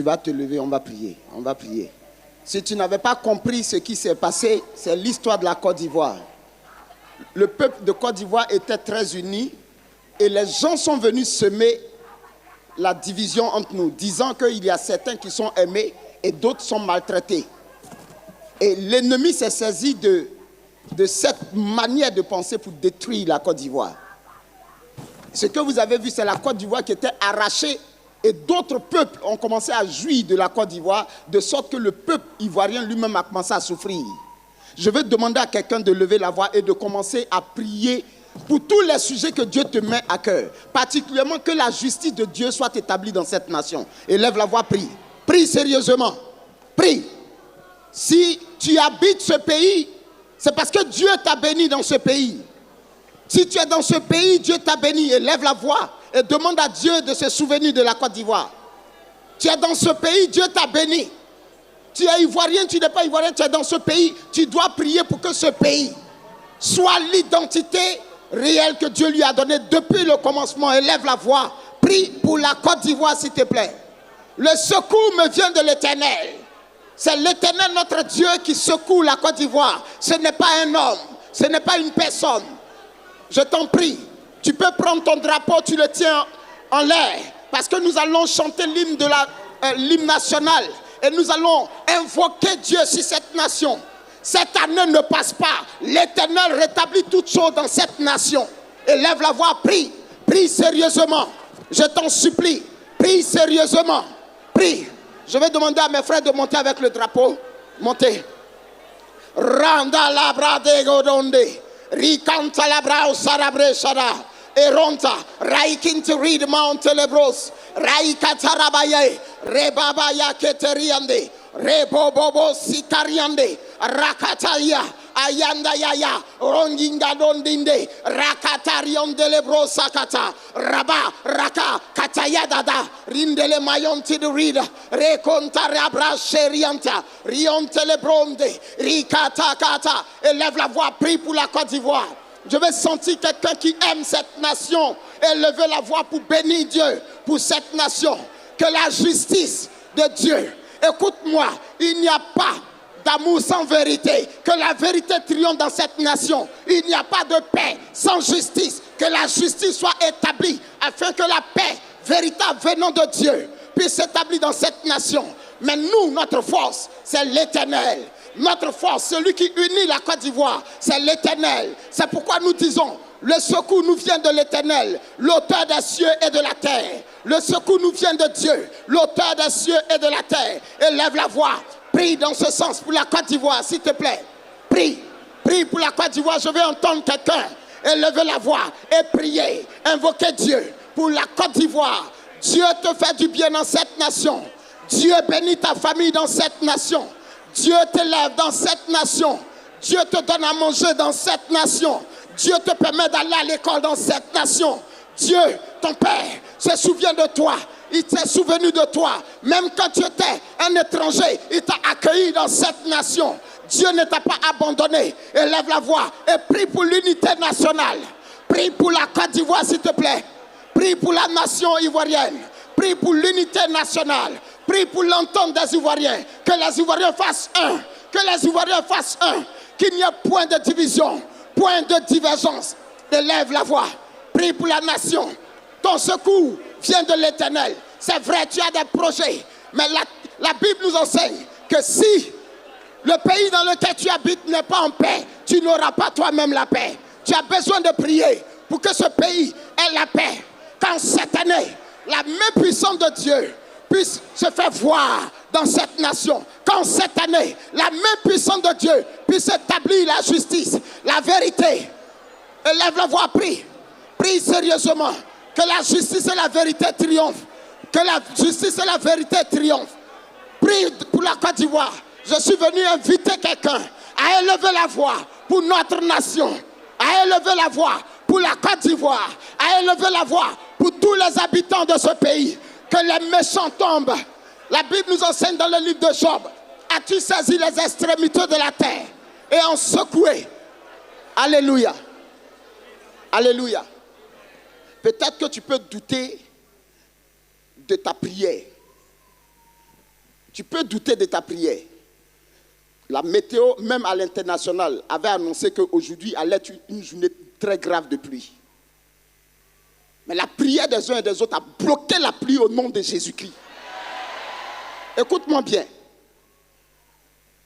Tu vas te lever, on va prier. On va prier. Si tu n'avais pas compris ce qui s'est passé, c'est l'histoire de la Côte d'Ivoire. Le peuple de Côte d'Ivoire était très uni et les gens sont venus semer la division entre nous, disant qu'il y a certains qui sont aimés et d'autres sont maltraités. Et l'ennemi s'est saisi de cette manière de penser pour détruire la Côte d'Ivoire. Ce que vous avez vu, c'est la Côte d'Ivoire qui était arrachée et d'autres peuples ont commencé à jouir de la Côte d'Ivoire, de sorte que le peuple ivoirien lui-même a commencé à souffrir. Je vais demander à quelqu'un de lever la voix et de commencer à prier pour tous les sujets que Dieu te met à cœur. Particulièrement que la justice de Dieu soit établie dans cette nation. Élève la voix, prie. Prie sérieusement. Prie. Si tu habites ce pays, c'est parce que Dieu t'a béni dans ce pays. Si tu es dans ce pays, Dieu t'a béni. Élève la voix et demande à Dieu de se souvenir de la Côte d'Ivoire. Tu es dans ce pays, Dieu t'a béni. Tu es ivoirien, tu n'es pas ivoirien, tu es dans ce pays. Tu dois prier pour que ce pays soit l'identité réelle que Dieu lui a donnée depuis le commencement. Élève la voix. Prie pour la Côte d'Ivoire, s'il te plaît. Le secours me vient de l'Éternel. C'est l'Éternel, notre Dieu, qui secoue la Côte d'Ivoire. Ce n'est pas un homme, ce n'est pas une personne. Je t'en prie, tu peux prendre ton drapeau, tu le tiens en l'air. Parce que nous allons chanter l'hymne national. Et nous allons invoquer Dieu sur cette nation. Cette année ne passe pas. L'Éternel rétablit toutes choses dans cette nation. Élève la voix, prie. Prie sérieusement. Je t'en supplie. Prie sérieusement. Prie. Je vais demander à mes frères de monter avec le drapeau. Montez. Randa labra de godonde. Ricanta labra sarabre shara. Eronta. Raikinti read Mount Telebros. Raikatarabaye. Rebabaya keteriande. Rebobobo sitariande. Rakataya. Ayanda yaya. Rondinga dondinde. Rakatarion delebro sakata. Raba. Raka. Katayadada. Rindele mayonti de rida. Reconta rabra sherianta. Rionte lebronde. Rikata kata. Élève la voix. Prie pour la Côte d'Ivoire. Je vais sentir quelqu'un qui aime cette nation et lever la voix pour bénir Dieu pour cette nation. Que la justice de Dieu, écoute-moi, il n'y a pas d'amour sans vérité. Que la vérité triomphe dans cette nation. Il n'y a pas de paix sans justice. Que la justice soit établie afin que la paix véritable venant de Dieu puisse s'établir dans cette nation. Mais nous, notre force, c'est l'Éternel. Notre force, celui qui unit la Côte d'Ivoire, c'est l'Éternel. C'est pourquoi nous disons, le secours nous vient de l'Éternel, l'auteur des cieux et de la terre. Le secours nous vient de Dieu, l'auteur des cieux et de la terre. Élève la voix, prie dans ce sens pour la Côte d'Ivoire, s'il te plaît. Prie, prie pour la Côte d'Ivoire. Je vais entendre quelqu'un élever la voix et prier, invoquer Dieu pour la Côte d'Ivoire. Dieu te fait du bien dans cette nation. Dieu bénit ta famille dans cette nation. Dieu t'élève dans cette nation. Dieu te donne à manger dans cette nation. Dieu te permet d'aller à l'école dans cette nation. Dieu, ton Père, se souvient de toi. Il s'est souvenu de toi. Même quand tu étais un étranger, il t'a accueilli dans cette nation. Dieu ne t'a pas abandonné. Élève la voix et prie pour l'unité nationale. Prie pour la Côte d'Ivoire, s'il te plaît. Prie pour la nation ivoirienne. Prie pour l'unité nationale. Prie pour l'entente des Ivoiriens. Que les Ivoiriens fassent un. Que les Ivoiriens fassent un. Qu'il n'y ait point de division, point de divergence. Élève la voix. Prie pour la nation. Ton secours vient de l'Éternel. C'est vrai, tu as des projets. Mais la Bible nous enseigne que si le pays dans lequel tu habites n'est pas en paix, tu n'auras pas toi-même la paix. Tu as besoin de prier pour que ce pays ait la paix. Quand cette année, la main puissante de Dieu puisse se faire voir dans cette nation. Quand cette année, la main puissante de Dieu puisse établir la justice, la vérité. Élève la voix, prie. Prie sérieusement. Que la justice et la vérité triomphent. Que la justice et la vérité triomphent. Prie pour la Côte d'Ivoire. Je suis venu inviter quelqu'un à élever la voix pour notre nation. À élever la voix pour la Côte d'Ivoire. À élever la voix pour tous les habitants de ce pays. Que les méchants tombent. La Bible nous enseigne dans le livre de Job. As-tu saisi les extrémités de la terre et en secoué? Alléluia. Alléluia. Peut-être que tu peux douter de ta prière. Tu peux douter de ta prière. La météo, même à l'international, avait annoncé qu'aujourd'hui allait être une journée très grave de pluie. Mais la prière des uns et des autres a bloqué la pluie au nom de Jésus-Christ. Écoute-moi bien.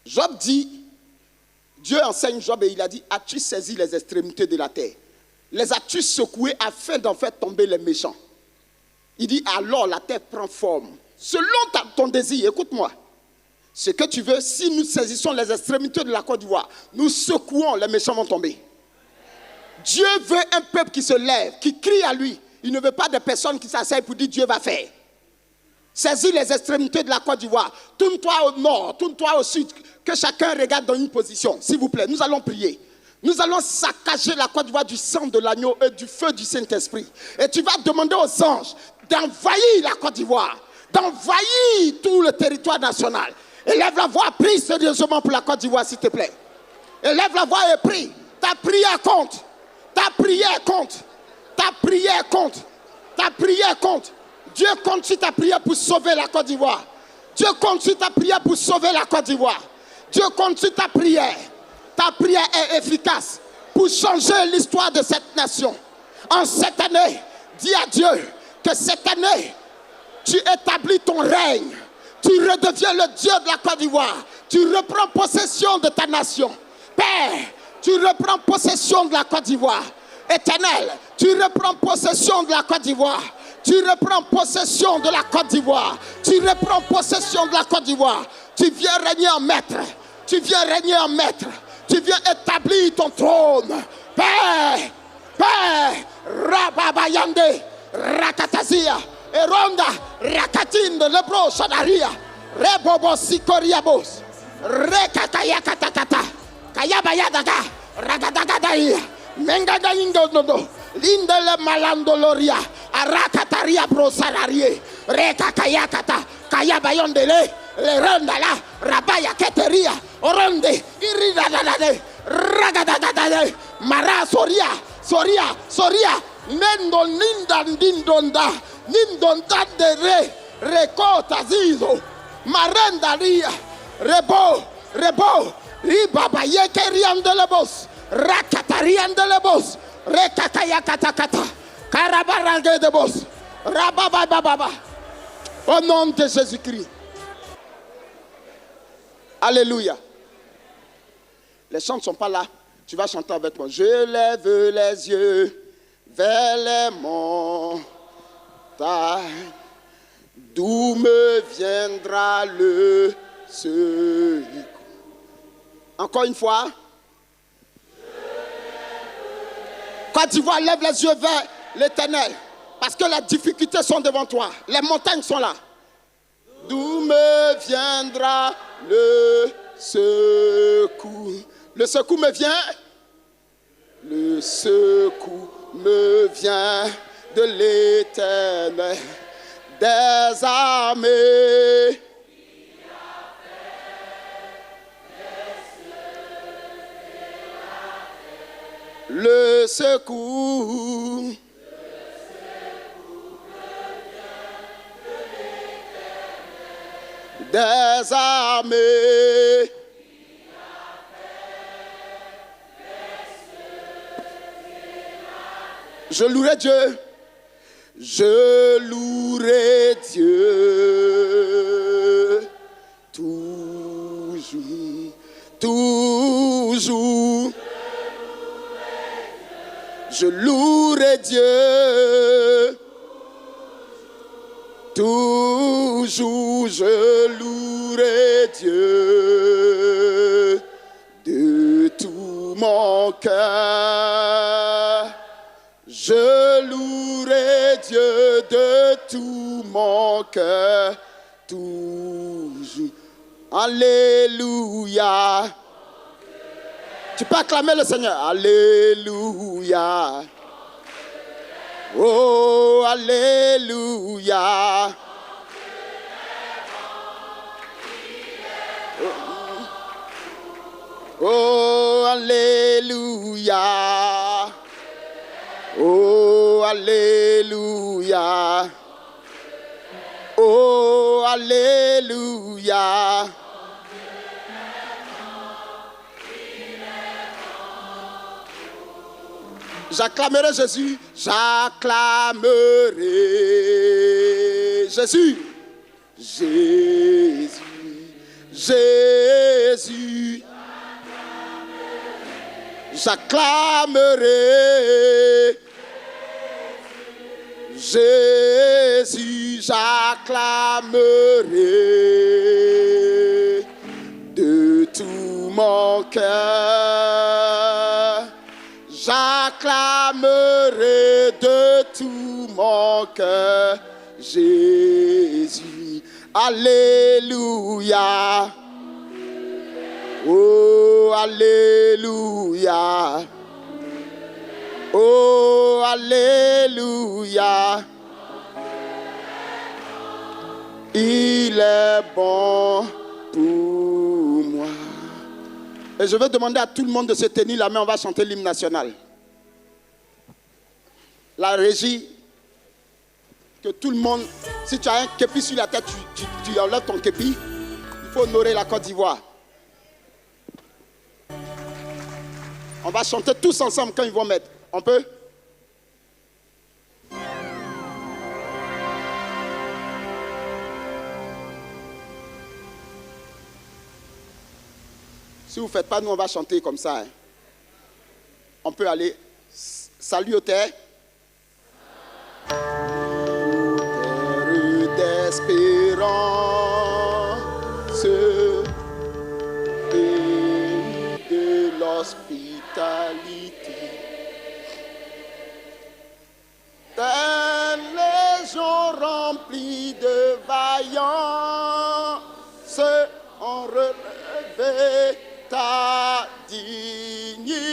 Job dit, Dieu enseigne Job et il a dit, as-tu saisi les extrémités de la terre? Les as-tu secouées afin d'en faire tomber les méchants? Il dit, alors la terre prend forme. Selon ton désir, écoute-moi. Ce que tu veux, si nous saisissons les extrémités de la Côte d'Ivoire, nous secouons, les méchants vont tomber. Dieu veut un peuple qui se lève, qui crie à lui. Il ne veut pas de personnes qui s'asseyent pour dire Dieu va faire. Saisis les extrémités de la Côte d'Ivoire. Tourne-toi au nord, tourne-toi au sud. Que chacun regarde dans une position. S'il vous plaît, nous allons prier. Nous allons saccager la Côte d'Ivoire du sang de l'agneau et du feu du Saint-Esprit. Et tu vas demander aux anges d'envahir la Côte d'Ivoire, d'envahir tout le territoire national. Élève la voix, prie sérieusement pour la Côte d'Ivoire, s'il te plaît. Élève la voix et prie. Ta prière compte. Ta prière compte. Ta prière compte. Ta prière compte. Dieu compte sur ta prière pour sauver la Côte d'Ivoire. Dieu compte sur ta prière pour sauver la Côte d'Ivoire. Dieu compte sur ta prière. Ta prière est efficace pour changer l'histoire de cette nation. En cette année, dis à Dieu que cette année, tu établis ton règne. Tu redeviens le Dieu de la Côte d'Ivoire. Tu reprends possession de ta nation. Père, tu reprends possession de la Côte d'Ivoire. Éternel, tu reprends possession de la Côte d'Ivoire. Tu reprends possession de la Côte d'Ivoire. Tu reprends possession de la Côte d'Ivoire. Tu viens régner en maître. Tu viens régner en maître. Tu viens établir ton trône. Père, Père, Rababayande, Rakatazia, Eronda, Rakatinde, Lebro, Sadaria, Rebobo, Sikoriabos, Rekatayakatakata, Kayabayadaga, Ragadagadaia, Mengadaindono, Lindele Malandoloria, Arakataria Brosararie, Rekakayakata, Kayabayondele, Le Rondala, Rabaya Keteria, Oronde, Iridadade, Ragadadade, Mara Soria, Soria, Soria, Nendo Nindan Dindonda, Nindonda de Re, Recota Zizo, Marendaria, Rebo, Rebo, Ribaba Yekerian de Lebos, Rakatarian de Lebos, Rekatayakatakata, Karabarange de Bos, Rababababa, au nom de Jésus-Christ. Alléluia. Les chants ne sont pas là. Tu vas chanter avec moi. Je lève les yeux vers les montagnes. D'où me viendra le secours? Encore une fois. Côte d'Ivoire, lève les yeux vers l'Éternel. Parce que les difficultés sont devant toi. Les montagnes sont là. D'où me viendra le secours? Le secours me vient. Le secours me vient de l'Éternel des armées. Le secours. Des armées. Je louerai Dieu. Je louerai Dieu. Toujours. Toujours. Je louerai Dieu. Toujours je louerai Dieu de tout mon cœur. Je louerai Dieu de tout mon cœur. Toujours. Alléluia. Tu peux acclamer le Seigneur. Alléluia. Oh, alléluia. Oh, alléluia. Oh, alléluia. Oh, alléluia. J'acclamerai Jésus, j'acclamerai Jésus, Jésus, Jésus. J'acclamerai Jésus, j'acclamerai de tout mon cœur. J'acclamerai de tout mon cœur Jésus. Alléluia. Oh, alléluia. Oh, alléluia. Il est bon pour moi. Et je vais demander à tout le monde de se tenir la main. On va chanter l'hymne national. La régie, que tout le monde, si tu as un képi sur la tête, tu enlèves ton képi. Il faut honorer la Côte d'Ivoire. On va chanter tous ensemble quand ils vont mettre. On peut? Si vous ne faites pas, nous on va chanter comme ça. Hein. On peut aller. Salut au terre. Terre d'espérance et de l'hospitalité. Tels les gens remplis de vaillance ont relevé ta dignité.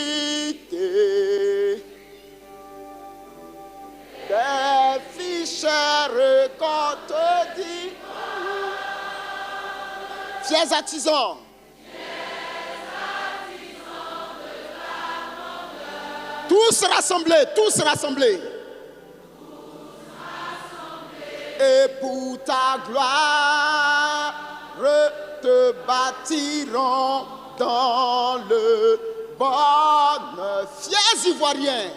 Des fichères qu'on te dit, fiers artisans, tous rassemblés, et pour ta gloire te bâtiront dans le bonheur. Fiers Ivoiriens,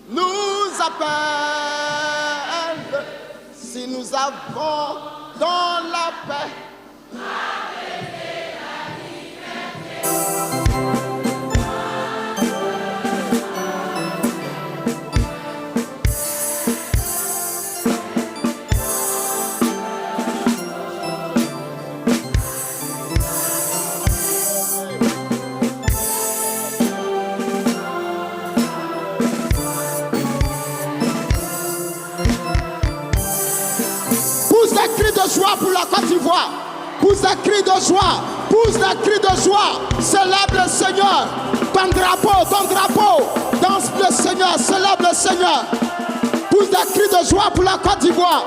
nous appelle si nous avons dans la paix. Joie pour la Côte d'Ivoire. Pousse un cri de joie. Pousse un cri de joie. Célèbre le Seigneur. Ton drapeau. Danse le Seigneur. Célèbre le Seigneur. Pousse un cri de joie pour la Côte d'Ivoire.